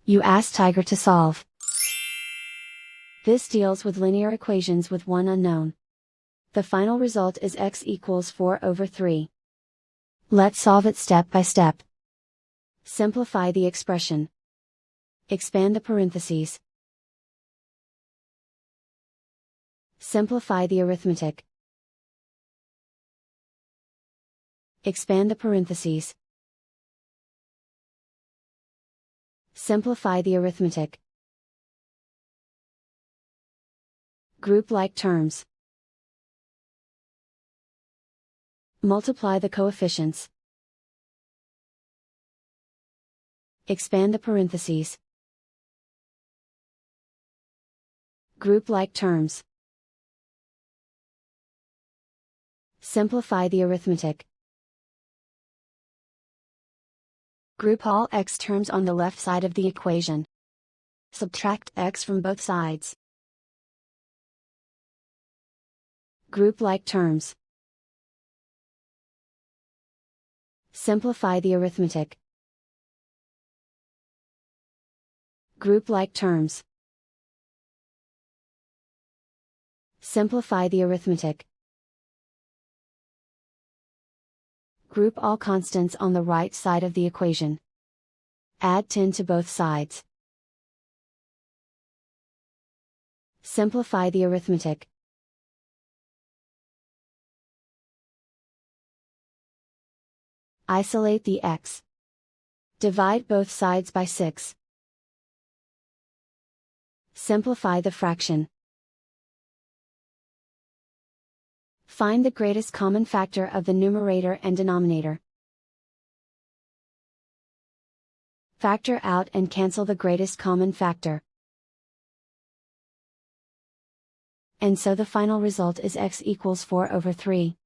You ask Tiger to solve. This deals with linear equations with one unknown. The final result is x equals 4/3. Let's solve it step by step. Simplify the expression. Expand the parentheses. Simplify the arithmetic. Expand the parentheses. Simplify the arithmetic. Group like terms. Multiply the coefficients. Expand the parentheses. Group like terms. Simplify the arithmetic. Group all x terms on the left side of the equation. Subtract x from both sides. Group like terms. Simplify the arithmetic. Group like terms. Simplify the arithmetic. Group all constants on the right side of the equation. Add 10 to both sides. Simplify the arithmetic. Isolate the x. Divide both sides by 6. Simplify the fraction. Find the greatest common factor of the numerator and denominator. Factor out and cancel the greatest common factor. And so the final result is x equals 4/3.